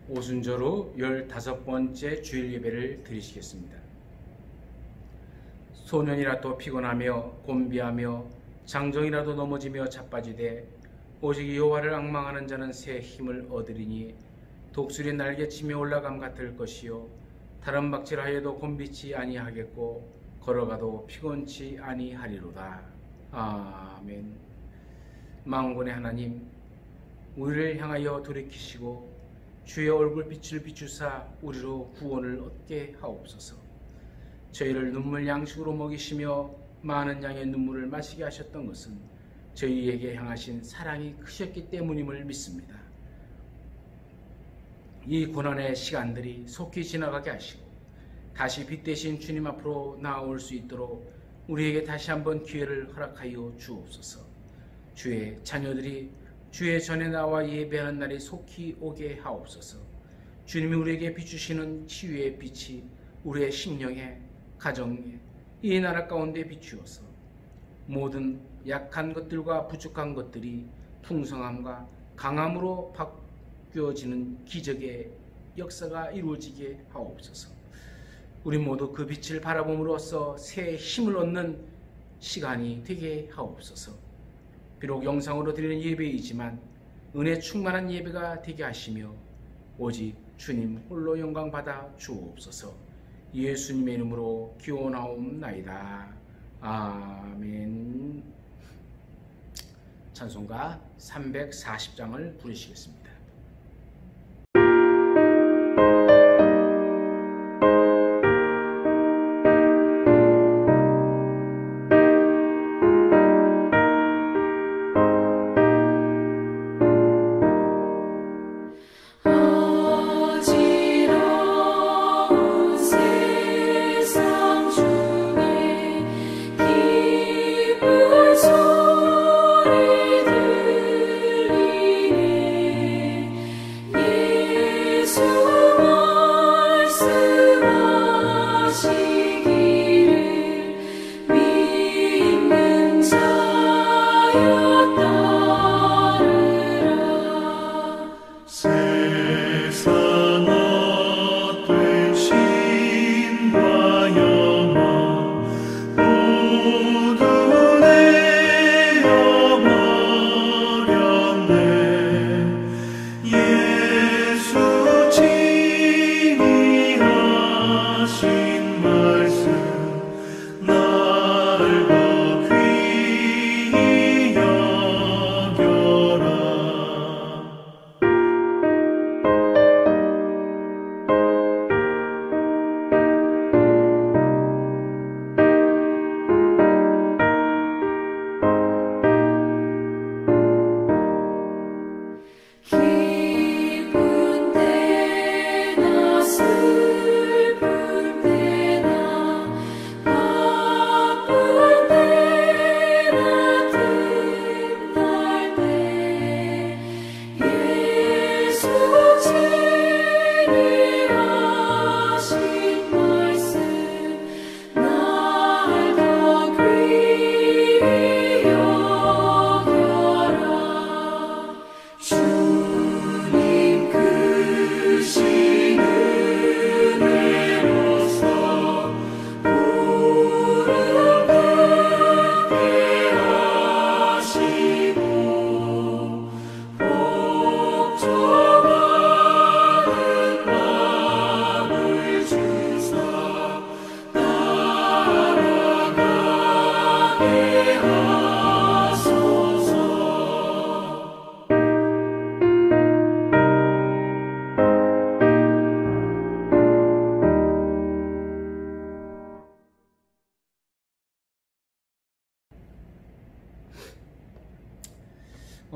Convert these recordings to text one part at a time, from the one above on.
오순절 후 15번째 주일 예배를 드리시겠습니다. 소년이라도 피곤하며 곤비하며 장정이라도 넘어지며 자빠지되 오직 여호와를 앙망하는 자는 새 힘을 얻으리니 독수리 날개치며 올라감 같을 것이요 다른 박질하여도 곤비치 아니하겠고 걸어가도 피곤치 아니하리로다. 아멘. 만군의 하나님, 우리를 향하여 돌이키시고 주의 얼굴빛을 비추사 우리로 구원을 얻게 하옵소서. 저희를 눈물 양식으로 먹이시며 많은 양의 눈물을 마시게 하셨던 것은 저희에게 향하신 사랑이 크셨기 때문임을 믿습니다. 이 고난의 시간들이 속히 지나가게 하시고 다시 빛 대신 주님 앞으로 나아올 수 있도록 우리에게 다시 한번 기회를 허락하여 주옵소서. 주의 자녀들이 주의 전에 나와 예배하는 날이 속히 오게 하옵소서. 주님이 우리에게 비추시는 치유의 빛이 우리의 심령에, 가정에, 이 나라 가운데 비추어서 모든 약한 것들과 부족한 것들이 풍성함과 강함으로 바뀌어지는 기적의 역사가 이루어지게 하옵소서. 우리 모두 그 빛을 바라봄으로써 새 힘을 얻는 시간이 되게 하옵소서. 비록 영상으로 드리는 예배이지만 은혜 충만한 예배가 되게 하시며 오직 주님 홀로 영광 받아 주옵소서. 예수님의 이름으로 기원하옵나이다. 아멘. 찬송가 340장을 부르시겠습니다.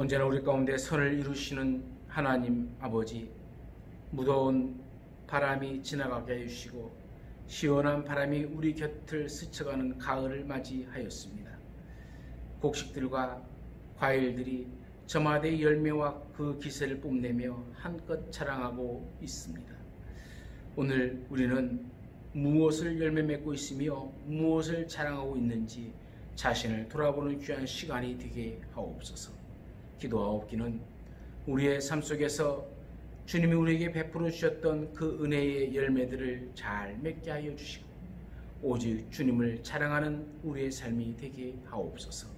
언제나 우리 가운데 선을 이루시는 하나님 아버지, 무더운 바람이 지나가게 해주시고 시원한 바람이 우리 곁을 스쳐가는 가을을 맞이하였습니다. 곡식들과 과일들이 저마다의 열매와 그 기세를 뽐내며 한껏 자랑하고 있습니다. 오늘 우리는 무엇을 열매 맺고 있으며 무엇을 자랑하고 있는지 자신을 돌아보는 귀한 시간이 되게 하옵소서. 기도하옵기는 우리의 삶 속에서 주님이 우리에게 베풀어 주셨던 그 은혜의 열매들을 잘 맺게 하여 주시고 오직 주님을 자랑하는 우리의 삶이 되게 하옵소서.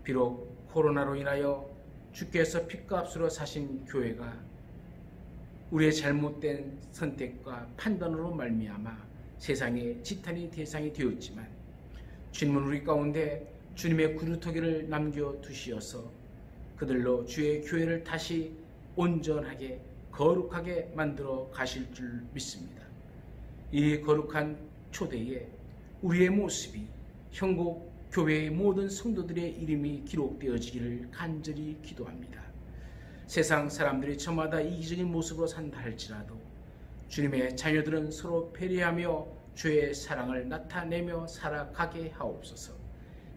비록 코로나로 인하여 주께서 핏값으로 사신 교회가 우리의 잘못된 선택과 판단으로 말미암아 세상의 지탄의 대상이 되었지만 주님은 우리 가운데 주님의 구루터기를 남겨두시어서 그들로 주의 교회를 다시 온전하게 거룩하게 만들어 가실 줄 믿습니다. 이 거룩한 초대에 우리의 모습이 형국 교회의 모든 성도들의 이름이 기록되어지기를 간절히 기도합니다. 세상 사람들이 저마다 이기적인 모습으로 산다 할지라도 주님의 자녀들은 서로 배려하며 주의 사랑을 나타내며 살아가게 하옵소서.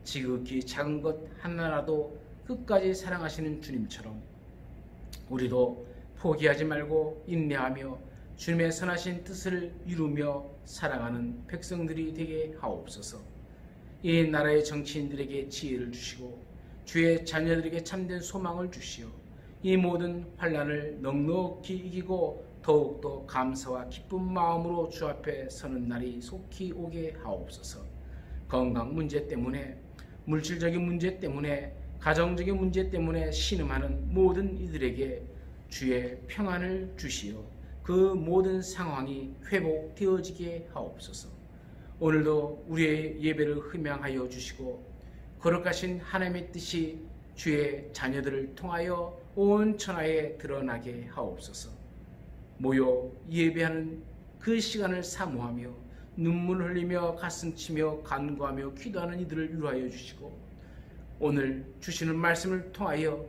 지극히 작은 것 하나라도 끝까지 사랑하시는 주님처럼 우리도 포기하지 말고 인내하며 주님의 선하신 뜻을 이루며 살아가는 백성들이 되게 하옵소서. 이 나라의 정치인들에게 지혜를 주시고 주의 자녀들에게 참된 소망을 주시어 이 모든 환난을 넉넉히 이기고 더욱더 감사와 기쁜 마음으로 주 앞에 서는 날이 속히 오게 하옵소서. 건강 문제 때문에, 물질적인 문제 때문에, 가정적인 문제 때문에 신음하는 모든 이들에게 주의 평안을 주시어 그 모든 상황이 회복되어지게 하옵소서. 오늘도 우리의 예배를 흠양하여 주시고 거룩하신 하나님의 뜻이 주의 자녀들을 통하여 온 천하에 드러나게 하옵소서. 모여 예배하는 그 시간을 사모하며 눈물 흘리며 가슴치며 간구하며 기도하는 이들을 위로하여 주시고 오늘 주시는 말씀을 통하여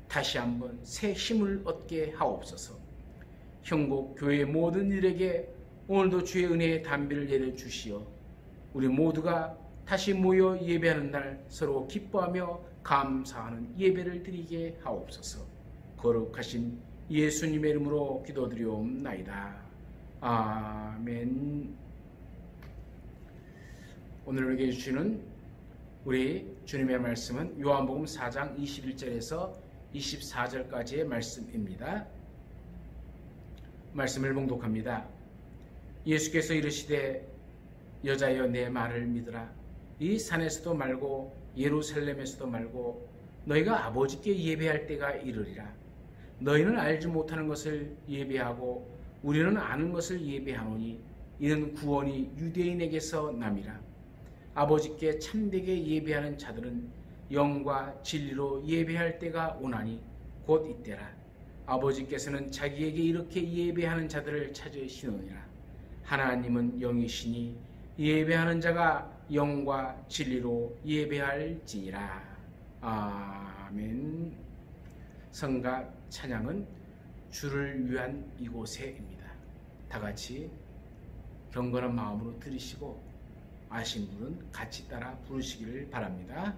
다시 한번 새 힘을 얻게 하옵소서. 형국 교회의 모든 일에게 오늘도 주의 은혜의 담비를 내려주시어 우리 모두가 다시 모여 예배하는 날 서로 기뻐하며 감사하는 예배를 드리게 하옵소서. 거룩하신 예수님의 이름으로 기도드리옵나이다. 아멘. 오늘 우리에게 주시는 우리 주님의 말씀은 요한복음 4장 21절에서 24절까지의 말씀입니다. 말씀을 봉독합니다. 예수께서 이르시되 여자여 내 말을 믿으라. 이 산에서도 말고 예루살렘에서도 말고 너희가 아버지께 예배할 때가 이르리라. 너희는 알지 못하는 것을 예배하고 우리는 아는 것을 예배하노니 이는 구원이 유대인에게서 남이라. 아버지께 참되게 예배하는 자들은 영과 진리로 예배할 때가 오나니 곧 이때라. 아버지께서는 자기에게 이렇게 예배하는 자들을 찾으시느니라. 하나님은 영이시니 예배하는 자가 영과 진리로 예배할지니라. 아멘. 성가 찬양은 주를 위한 이곳에입니다. 다같이 경건한 마음으로 들으시고 아신 분은 같이 따라 부르시기를 바랍니다.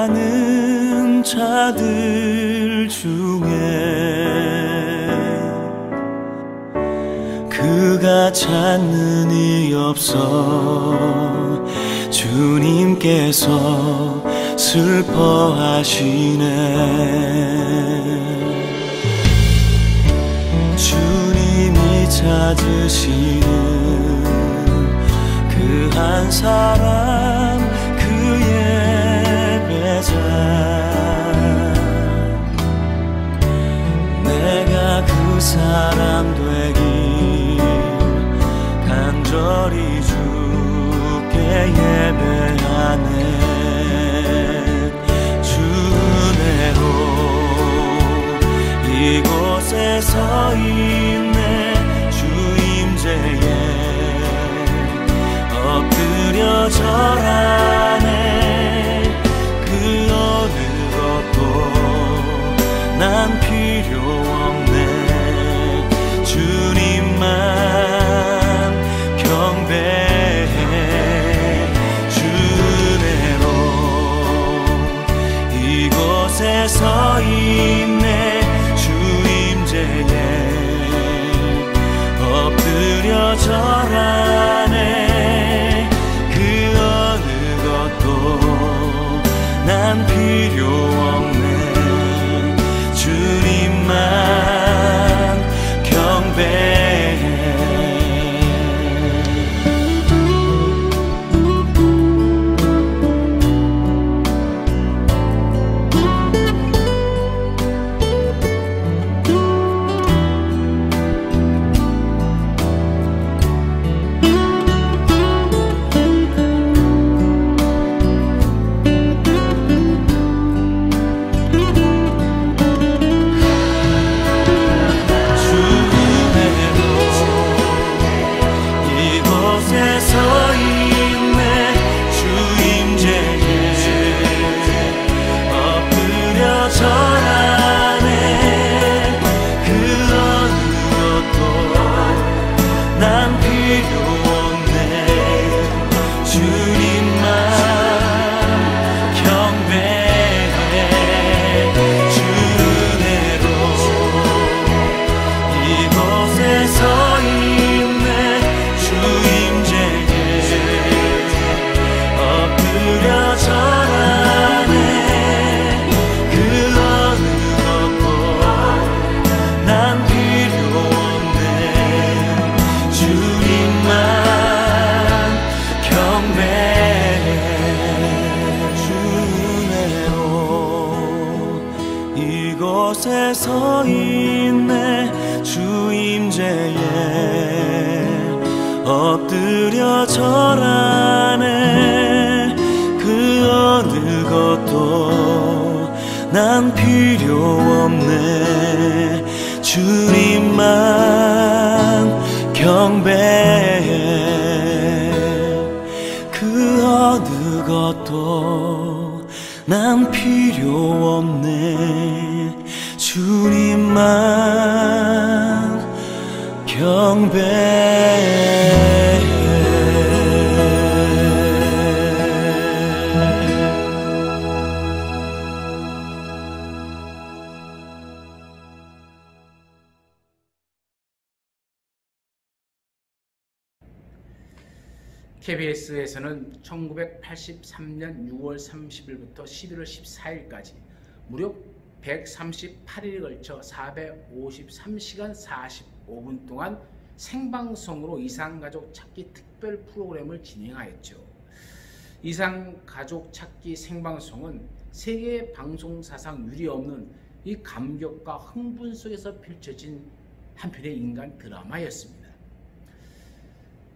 예배하는 자들 중에 그가 찾는 이 없어 주님께서 슬퍼하시네. 주님이 찾으시는 그 한 사람 내가 그 사람 되길 간절히 주께 예배하네. 주 은혜로 이곳에 서 있네. 주 임재에 엎드려 엎드려 절하네. 그 어느 것도 난 필요 없네. 주님만 경배해. 주 은혜로 이곳에 서 있네. 주 임재에 엎드려 절하네. 그 어느 것도 난 필요 없네. 주님만 경배해. 이곳에 서 있네. 주 임재에 엎드려 절하네. 그 어느 것도 난 필요 없네. 주님만 경배해. 그 어느 것도 난 필요 없네. 주님만 경배해. KBS에서는 1983년 6월 30일부터 11월 14일까지 무려 138일에 걸쳐 453시간 45분 동안 생방송으로 이상가족 찾기 특별 프로그램을 진행하였죠. 이상가족 찾기 생방송은 세계 방송사상 유례없는 이 감격과 흥분 속에서 펼쳐진 한편의 인간 드라마였습니다.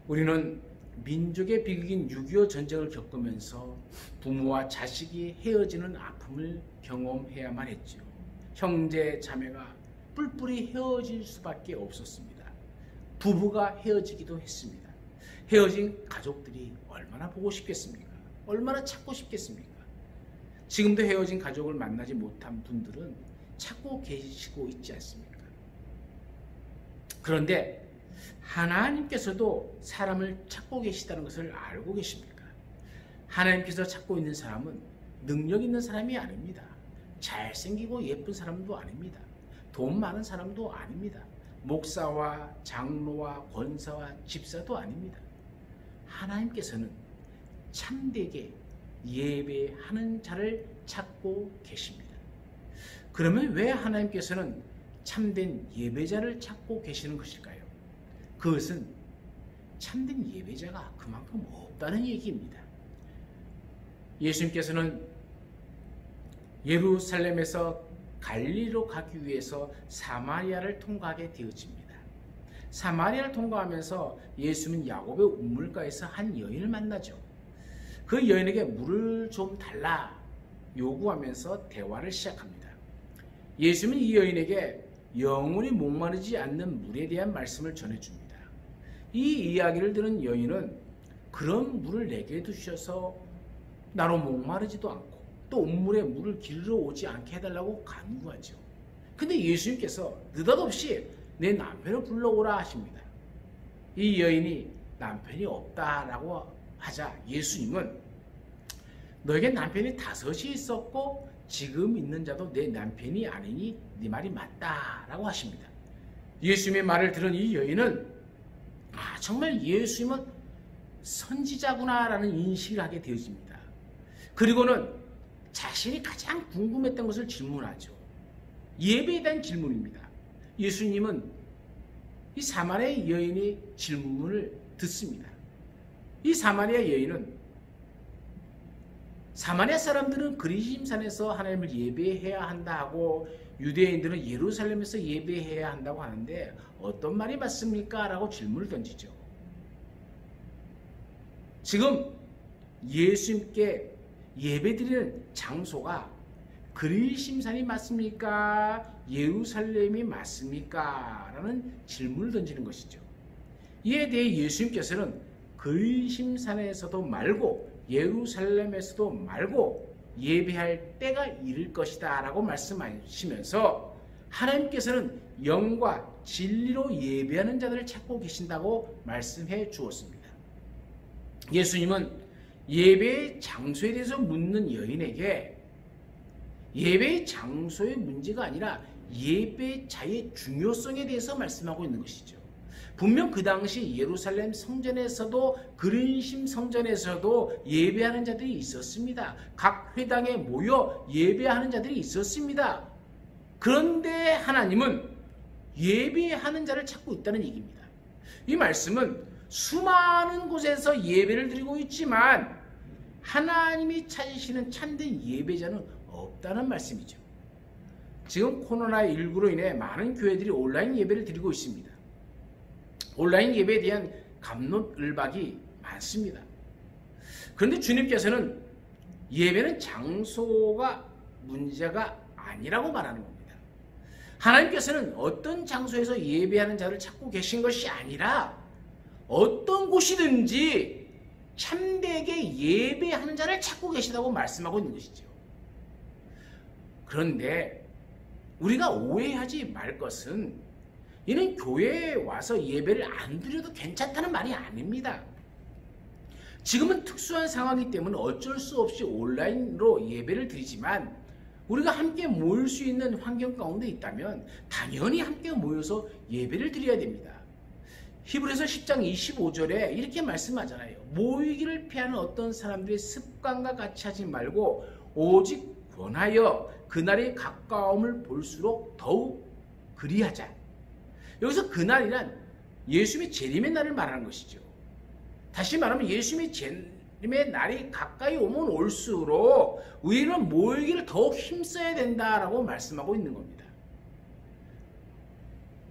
우리는 민족의 비극인 6.25 전쟁을 겪으면서 부모와 자식이 헤어지는 아픔을 경험해야만 했죠. 형제 자매가 뿔뿔이 헤어질 수밖에 없었습니다. 부부가 헤어지기도 했습니다. 헤어진 가족들이 얼마나 보고 싶겠습니까? 얼마나 찾고 싶겠습니까? 지금도 헤어진 가족을 만나지 못한 분들은 찾고 계시고 있지 않습니까? 그런데 하나님께서도 사람을 찾고 계시다는 것을 알고 계십니까? 하나님께서 찾고 있는 사람은 능력 있는 사람이 아닙니다. 잘생기고 예쁜 사람도 아닙니다. 돈 많은 사람도 아닙니다. 목사와 장로와 권사와 집사도 아닙니다. 하나님께서는 참되게 예배하는 자를 찾고 계십니다. 그러면 왜 하나님께서는 참된 예배자를 찾고 계시는 것일까요? 그것은 참된 예배자가 그만큼 없다는 얘기입니다. 예수님께서는 예루살렘에서 갈릴리로 가기 위해서 사마리아를 통과하게 되어집니다. 사마리아를 통과하면서 예수는 야곱의 우물가에서 한 여인을 만나죠. 그 여인에게 물을 좀 달라 요구하면서 대화를 시작합니다. 예수는 이 여인에게 영원히 목마르지 않는 물에 대한 말씀을 전해줍니다. 이 이야기를 들은 여인은 그런 물을 내게 두셔서 나로 목마르지도 않고 또 온물에 물을 길러 오지 않게 해달라고 간구하죠. 근데 예수님께서 느닷없이 내 남편을 불러오라 하십니다. 이 여인이 남편이 없다라고 하자 예수님은 너에게 남편이 5이 있었고 지금 있는 자도 내 남편이 아니니 네 말이 맞다라고 하십니다. 예수님의 말을 들은 이 여인은 정말 예수님은 선지자구나라는 인식을 하게 되어집니다. 그리고는 자신이 가장 궁금했던 것을 질문하죠. 예배에 대한 질문입니다. 예수님은 이 사마리아 여인의 질문을 듣습니다. 이 사마리아 여인은 사마리아 사람들은 그리심산에서 하나님을 예배해야 한다 하고 유대인들은 예루살렘에서 예배해야 한다고 하는데 어떤 말이 맞습니까? 라고 질문을 던지죠. 지금 예수님께 예배드리는 장소가 그리심산이 맞습니까? 예루살렘이 맞습니까? 라는 질문을 던지는 것이죠. 이에 대해 예수님께서는 그리심산에서도 말고 예루살렘에서도 말고 예배할 때가 이를 것이다 라고 말씀하시면서 하나님께서는 영과 진리로 예배하는 자들을 찾고 계신다고 말씀해 주었습니다. 예수님은 예배의 장소에 대해서 묻는 여인에게 예배의 장소의 문제가 아니라 예배자의 중요성에 대해서 말씀하고 있는 것이죠. 분명 그 당시 예루살렘 성전에서도 그린심 성전에서도 예배하는 자들이 있었습니다. 각 회당에 모여 예배하는 자들이 있었습니다. 그런데 하나님은 예배하는 자를 찾고 있다는 얘기입니다. 이 말씀은 수많은 곳에서 예배를 드리고 있지만 하나님이 찾으시는 참된 예배자는 없다는 말씀이죠. 지금 코로나19로 인해 많은 교회들이 온라인 예배를 드리고 있습니다. 온라인 예배에 대한 갑론을박이 많습니다. 그런데 주님께서는 예배는 장소가 문제가 아니라고 말하는 겁니다. 하나님께서는 어떤 장소에서 예배하는 자를 찾고 계신 것이 아니라 어떤 곳이든지 참되게 예배하는 자를 찾고 계시다고 말씀하고 있는 것이죠. 그런데 우리가 오해하지 말 것은 이는 교회에 와서 예배를 안 드려도 괜찮다는 말이 아닙니다. 지금은 특수한 상황이기 때문에 어쩔 수 없이 온라인으로 예배를 드리지만 우리가 함께 모일 수 있는 환경 가운데 있다면 당연히 함께 모여서 예배를 드려야 됩니다. 히브리서 10장 25절에 이렇게 말씀하잖아요. 모이기를 피하는 어떤 사람들의 습관과 같이 하지 말고 오직 권하여 그날의 가까움을 볼수록 더욱 그리하자. 여기서 그날이란 예수님의 재림의 날을 말하는 것이죠. 다시 말하면 예수님의 재림의 날이 가까이 오면 올수록 우리는 모이기를 더욱 힘써야 된다라고 말씀하고 있는 겁니다.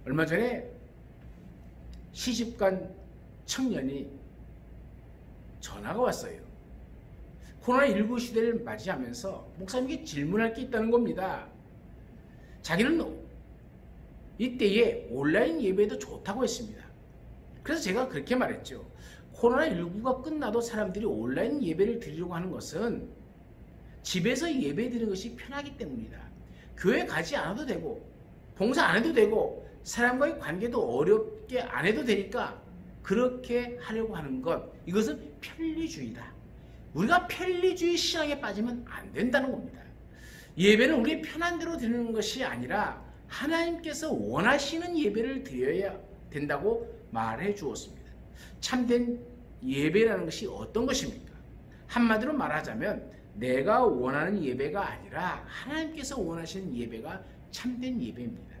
얼마 전에 시집간 청년이 전화가 왔어요. 코로나19 시대를 맞이하면서 목사님께 질문할 게 있다는 겁니다. 자기는 이때에 온라인 예배도 좋다고 했습니다. 그래서 제가 그렇게 말했죠. 코로나19가 끝나도 사람들이 온라인 예배를 드리려고 하는 것은 집에서 예배 드리는 것이 편하기 때문이다. 교회 가지 않아도 되고 봉사 안 해도 되고 사람과의 관계도 어렵게 안 해도 되니까 그렇게 하려고 하는 것, 이것은 편리주의다. 우리가 편리주의 시장에 빠지면 안 된다는 겁니다. 예배는 우리 편한 대로 드리는 것이 아니라 하나님께서 원하시는 예배를 드려야 된다고 말해 주었습니다. 참된 예배라는 것이 어떤 것입니까? 한마디로 말하자면 내가 원하는 예배가 아니라 하나님께서 원하시는 예배가 참된 예배입니다.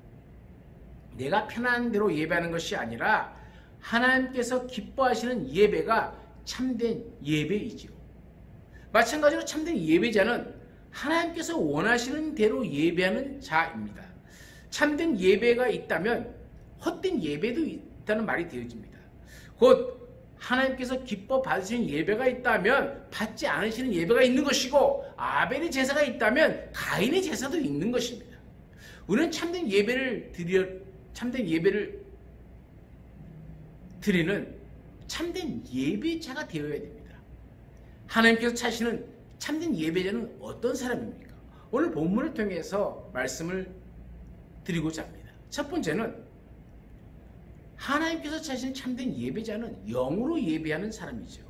내가 편한 대로 예배하는 것이 아니라 하나님께서 기뻐하시는 예배가 참된 예배이지요. 마찬가지로 참된 예배자는 하나님께서 원하시는 대로 예배하는 자입니다. 참된 예배가 있다면 헛된 예배도 있다는 말이 되어집니다. 곧 하나님께서 기뻐 받으시는 예배가 있다면 받지 않으시는 예배가 있는 것이고 아벨의 제사가 있다면 가인의 제사도 있는 것입니다. 우리는 참된 예배를 드리는 참된 예배자가 되어야 됩니다. 하나님께서 찾으시는 참된 예배자는 어떤 사람입니까? 오늘 본문을 통해서 말씀을 드리고자 합니다. 첫 번째는 하나님께서 찾으시는 참된 예배자는 영으로 예배하는 사람이죠.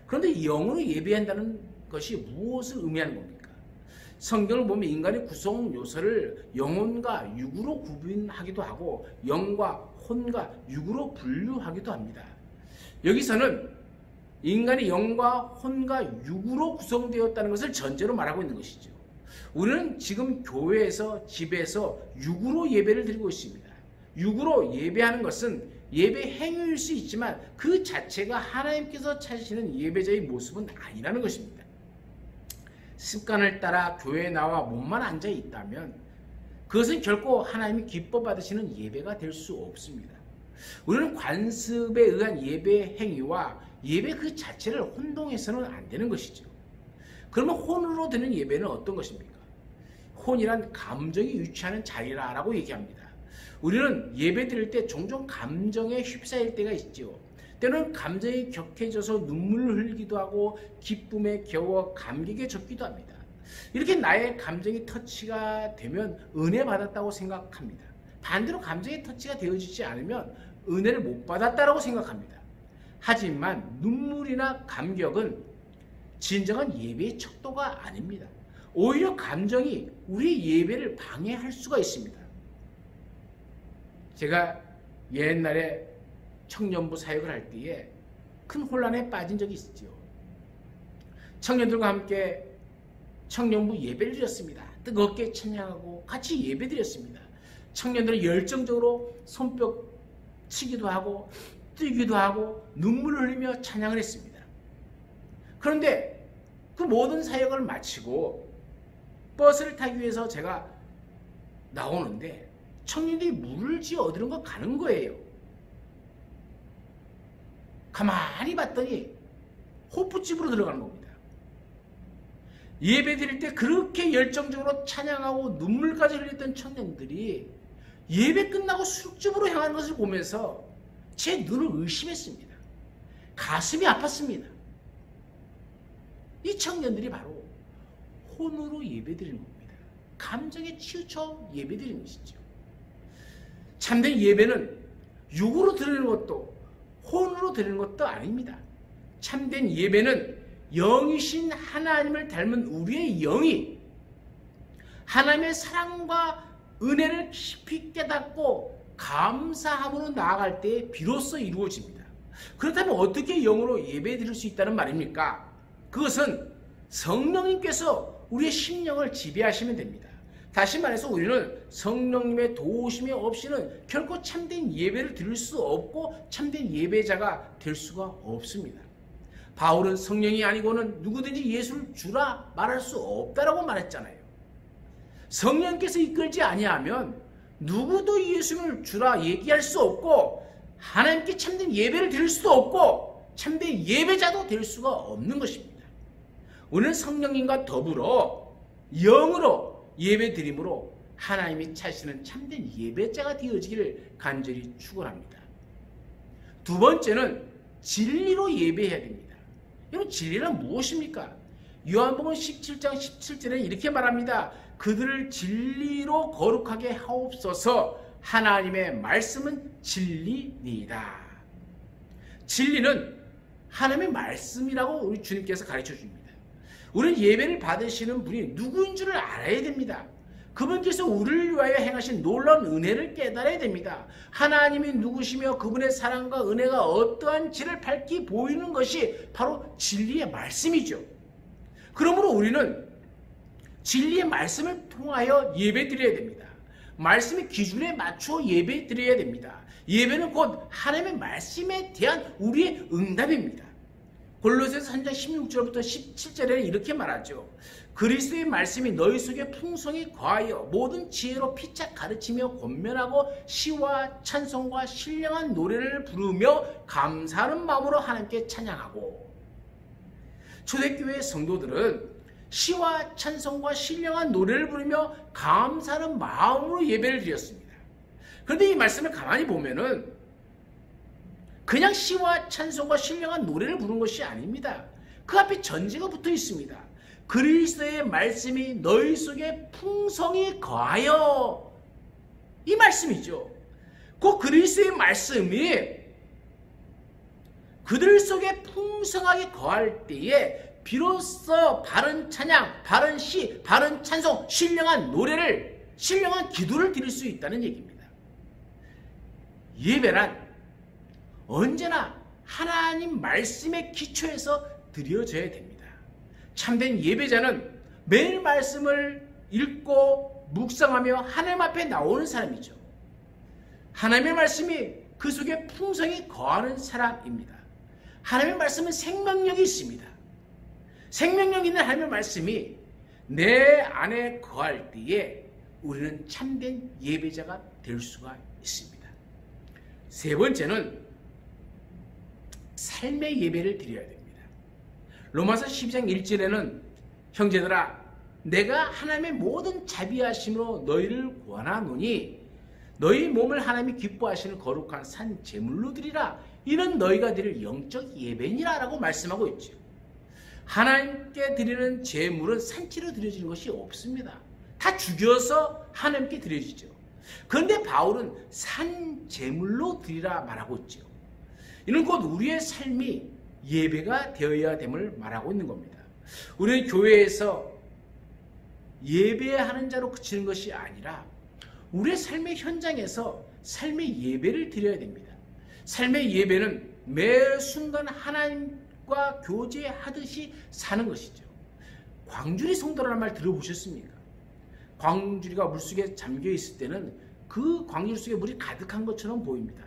그런데 영으로 예배한다는 것이 무엇을 의미하는 겁니까? 성경을 보면 인간의 구성 요소를 영혼과 육으로 구분하기도 하고 영과 혼과 육으로 분류하기도 합니다. 여기서는 인간이 영과 혼과 육으로 구성되었다는 것을 전제로 말하고 있는 것이죠. 우리는 지금 교회에서 집에서 육으로 예배를 드리고 있습니다. 육으로 예배하는 것은 예배 행위일 수 있지만 그 자체가 하나님께서 찾으시는 예배자의 모습은 아니라는 것입니다. 습관을 따라 교회에 나와 몸만 앉아 있다면 그것은 결코 하나님이 기뻐 받으시는 예배가 될 수 없습니다. 우리는 관습에 의한 예배 행위와 예배 그 자체를 혼동해서는 안 되는 것이죠. 그러면 혼으로 드는 예배는 어떤 것입니까? 혼이란 감정이 유치하는 자리라고 얘기합니다. 우리는 예배 드릴 때 종종 감정에 휩싸일 때가 있죠. 때로는 감정이 격해져서 눈물을 흘리기도 하고 기쁨에 겨워 감격에 젖기도 합니다. 이렇게 나의 감정이 터치가 되면 은혜 받았다고 생각합니다. 반대로 감정이 터치가 되어지지 않으면 은혜를 못 받았다고 생각합니다. 하지만 눈물이나 감격은 진정한 예배의 척도가 아닙니다. 오히려 감정이 우리의 예배를 방해할 수가 있습니다. 제가 옛날에 청년부 사역을 할 때에 큰 혼란에 빠진 적이 있었죠. 청년들과 함께 청년부 예배를 드렸습니다. 뜨겁게 찬양하고 같이 예배 드렸습니다. 청년들은 열정적으로 손뼉 치기도 하고 뛰기도 하고 눈물을 흘리며 찬양을 했습니다. 그런데 그 모든 사역을 마치고 버스를 타기 위해서 제가 나오는데 청년들이 물을 지어 어디론가 가는 거예요. 가만히 봤더니 호프집으로 들어가는 겁니다. 예배 드릴 때 그렇게 열정적으로 찬양하고 눈물까지 흘렸던 청년들이 예배 끝나고 술집으로 향하는 것을 보면서 제 눈을 의심했습니다. 가슴이 아팠습니다. 이 청년들이 바로 혼으로 예배 드리는 겁니다. 감정에 치우쳐 예배 드리는 것이죠. 참된 예배는 육으로 드리는 것도 혼으로 드리는 것도 아닙니다. 참된 예배는 영이신 하나님을 닮은 우리의 영이 하나님의 사랑과 은혜를 깊이 깨닫고 감사함으로 나아갈 때 비로소 이루어집니다. 그렇다면 어떻게 영으로 예배 드릴 수 있다는 말입니까? 그것은 성령님께서 우리의 심령을 지배하시면 됩니다. 다시 말해서 우리는 성령님의 도우심이 없이는 결코 참된 예배를 드릴 수 없고 참된 예배자가 될 수가 없습니다. 바울은 성령이 아니고는 누구든지 예수를 주라 말할 수 없다라고 말했잖아요. 성령께서 이끌지 아니하면 누구도 예수를 주라 얘기할 수 없고 하나님께 참된 예배를 드릴 수도 없고 참된 예배자도 될 수가 없는 것입니다. 우리는 성령님과 더불어 영으로 예배 드림으로 하나님이 찾으시는 참된 예배자가 되어지기를 간절히 축원합니다. 두 번째는 진리로 예배해야 됩니다. 여러분, 진리는 무엇입니까? 요한복음 17장 17절에 이렇게 말합니다. 그들을 진리로 거룩하게 하옵소서. 하나님의 말씀은 진리니이다. 진리는 하나님의 말씀이라고 우리 주님께서 가르쳐 줍니다. 우리는 예배를 받으시는 분이 누구인 줄을 알아야 됩니다. 그분께서 우리를 위하여 행하신 놀라운 은혜를 깨달아야 됩니다. 하나님이 누구시며 그분의 사랑과 은혜가 어떠한지를 밝히 보이는 것이 바로 진리의 말씀이죠. 그러므로 우리는 진리의 말씀을 통하여 예배 드려야 됩니다. 말씀의 기준에 맞추어 예배 드려야 됩니다. 예배는 곧 하나님의 말씀에 대한 우리의 응답입니다. 골로새서 3장 16절부터 17절에는 이렇게 말하죠. 그리스도의 말씀이 너희 속에 풍성히 거하여 모든 지혜로 피차 가르치며 권면하고 시와 찬송과 신령한 노래를 부르며 감사하는 마음으로 하나님께 찬양하고. 초대교회 성도들은 시와 찬송과 신령한 노래를 부르며 감사하는 마음으로 예배를 드렸습니다. 그런데 이 말씀을 가만히 보면은 그냥 시와 찬송과 신령한 노래를 부르는 것이 아닙니다. 그 앞에 전제가 붙어 있습니다. 그리스도의 말씀이 너희 속에 풍성히 거하여, 이 말씀이죠. 그 그리스도의 말씀이 그들 속에 풍성하게 거할 때에 비로소 바른 찬양, 바른 시, 바른 찬송, 신령한 노래를, 신령한 기도를 드릴 수 있다는 얘기입니다. 예배란 언제나 하나님 말씀의 기초에서 드려져야 됩니다. 참된 예배자는 매일 말씀을 읽고 묵상하며 하나님 앞에 나오는 사람이죠. 하나님의 말씀이 그 속에 풍성히 거하는 사람입니다. 하나님의 말씀은 생명력이 있습니다. 생명력 있는 하나님의 말씀이 내 안에 거할 때에 우리는 참된 예배자가 될 수가 있습니다. 세 번째는 삶의 예배를 드려야 됩니다. 로마서 12장 1절에는 형제들아 내가 하나님의 모든 자비하심으로 너희를 권하노니 너희 몸을 하나님이 기뻐하시는 거룩한 산 제물로 드리라. 이는 너희가 드릴 영적 예배니라 라고 말씀하고 있죠. 하나님께 드리는 제물은 산채로 드려지는 것이 없습니다. 다 죽여서 하나님께 드려지죠. 그런데 바울은 산 제물로 드리라 말하고 있죠. 이는 곧 우리의 삶이 예배가 되어야 됨을 말하고 있는 겁니다. 우리는 교회에서 예배하는 자로 그치는 것이 아니라 우리의 삶의 현장에서 삶의 예배를 드려야 됩니다. 삶의 예배는 매 순간 하나님과 교제하듯이 사는 것이죠. 광주리 성도라는 말 들어보셨습니까? 광주리가 물속에 잠겨 있을 때는 그 광주리 속에 물이 가득한 것처럼 보입니다.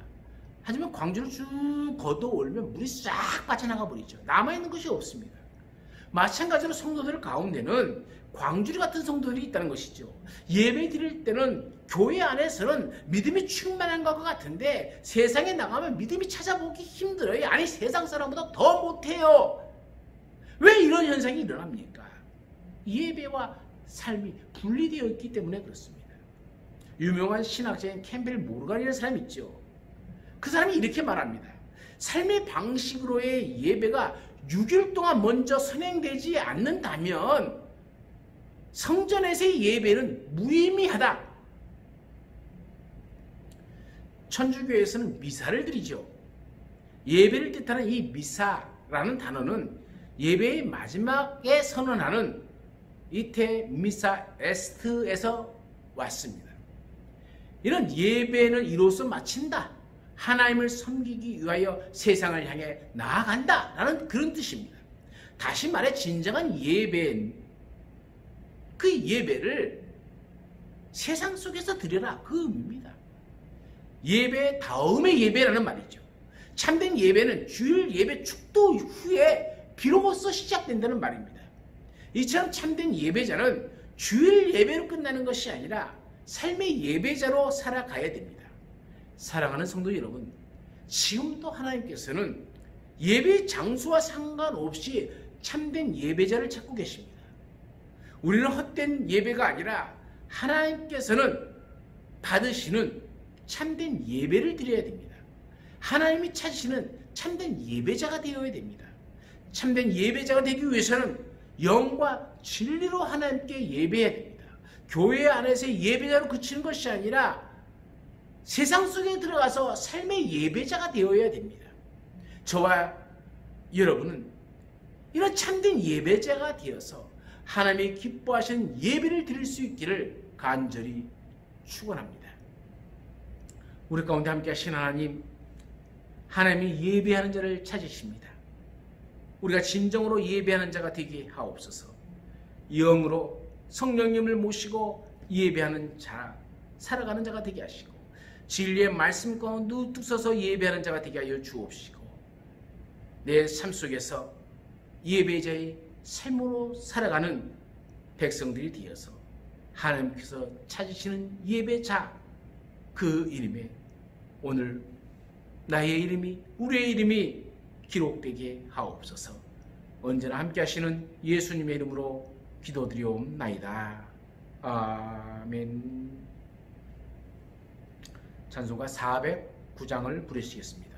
하지만 광주를 쭉 걷어올면 물이 싹 빠져나가 버리죠. 남아있는 것이 없습니다. 마찬가지로 성도들 가운데는 광주리 같은 성도들이 있다는 것이죠. 예배 드릴 때는 교회 안에서는 믿음이 충만한 것 같은데 세상에 나가면 믿음이 찾아보기 힘들어요. 아니 세상 사람보다 더 못해요. 왜 이런 현상이 일어납니까? 예배와 삶이 분리되어 있기 때문에 그렇습니다. 유명한 신학자인 캠벨 모르간이라는 사람이 있죠. 그 사람이 이렇게 말합니다. 삶의 방식으로의 예배가 6일 동안 먼저 선행되지 않는다면 성전에서의 예배는 무의미하다. 천주교에서는 미사를 드리죠. 예배를 뜻하는 이 미사라는 단어는 예배의 마지막에 선언하는 이테 미사 에스트에서 왔습니다. 이런 예배는 이로써 마친다. 하나님을 섬기기 위하여 세상을 향해 나아간다 라는 그런 뜻입니다. 다시 말해 진정한 예배, 그 예배를 세상 속에서 드려라, 그 의미입니다. 예배 다음의 예배라는 말이죠. 참된 예배는 주일 예배 축도 후에 비로소 시작된다는 말입니다. 이처럼 참된 예배자는 주일 예배로 끝나는 것이 아니라 삶의 예배자로 살아가야 됩니다. 사랑하는 성도 여러분, 지금도 하나님께서는 예배 장소와 상관없이 참된 예배자를 찾고 계십니다. 우리는 헛된 예배가 아니라 하나님께서는 받으시는 참된 예배를 드려야 됩니다. 하나님이 찾으시는 참된 예배자가 되어야 됩니다. 참된 예배자가 되기 위해서는 영과 진리로 하나님께 예배해야 됩니다. 교회 안에서의 예배자로 그치는 것이 아니라 세상 속에 들어가서 삶의 예배자가 되어야 됩니다. 저와 여러분은 이런 참된 예배자가 되어서 하나님이 기뻐하시는 예배를 드릴 수 있기를 간절히 축원합니다. 우리 가운데 함께 하신 하나님, 하나님이 예배하는 자를 찾으십니다. 우리가 진정으로 예배하는 자가 되게 하옵소서. 영으로 성령님을 모시고 예배하는 자, 살아가는 자가 되게 하시고 진리의 말씀 가운데 우뚝 서서 예배하는 자가 되게 하여 주옵시고 내 삶 속에서 예배자의 삶으로 살아가는 백성들이 되어서 하나님께서 찾으시는 예배자, 그 이름에 오늘 나의 이름이, 우리의 이름이 기록되게 하옵소서. 언제나 함께 하시는 예수님의 이름으로 기도드리옵나이다. 아멘. 찬송가 409장을 부르시겠습니다.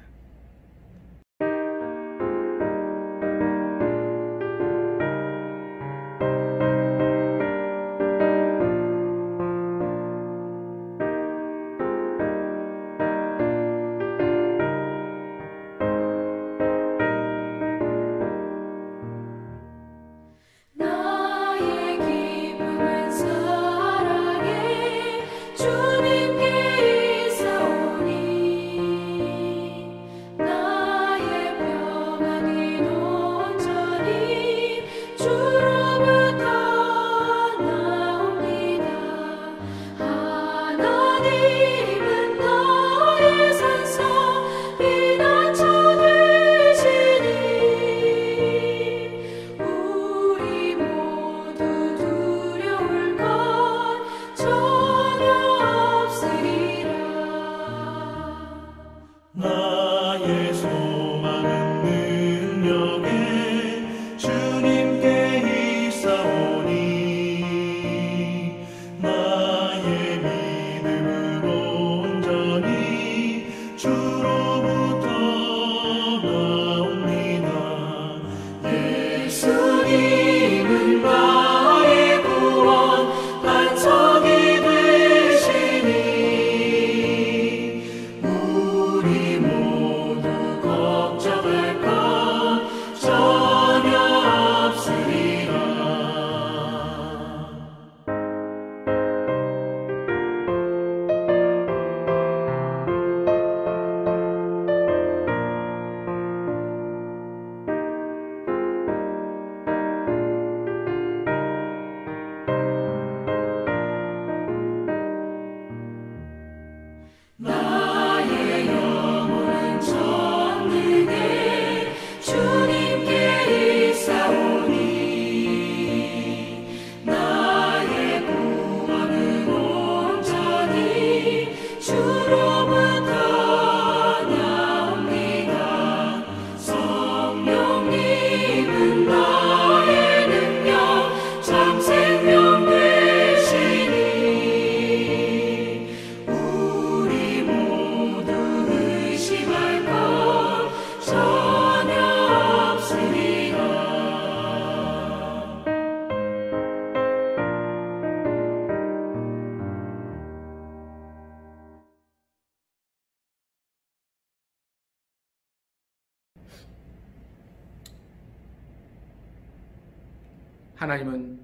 하나님은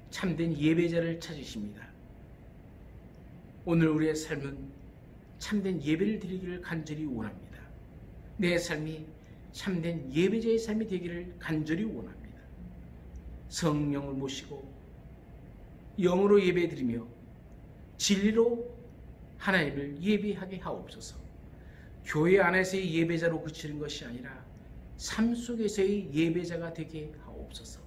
참된 예배자를 찾으십니다. 오늘 우리의 삶은 참된 예배를 드리기를 간절히 원합니다. 내 삶이 참된 예배자의 삶이 되기를 간절히 원합니다. 성령을 모시고 영으로 예배드리며 진리로 하나님을 예배하게 하옵소서. 교회 안에서의 예배자로 그치는 것이 아니라 삶 속에서의 예배자가 되게 하옵소서.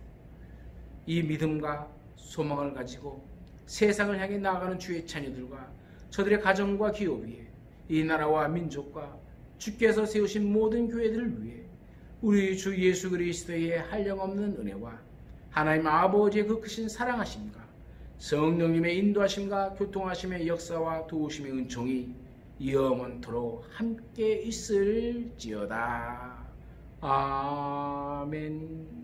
이 믿음과 소망을 가지고 세상을 향해 나아가는 주의 자녀들과 저들의 가정과 기업 위에 이 나라와 민족과 주께서 세우신 모든 교회들을 위해 우리 주 예수 그리스도의 한량없는 은혜와 하나님 아버지의 그 크신 사랑하심과 성령님의 인도하심과 교통하심의 역사와 도우심의 은총이 영원토록 함께 있을지어다. 아멘.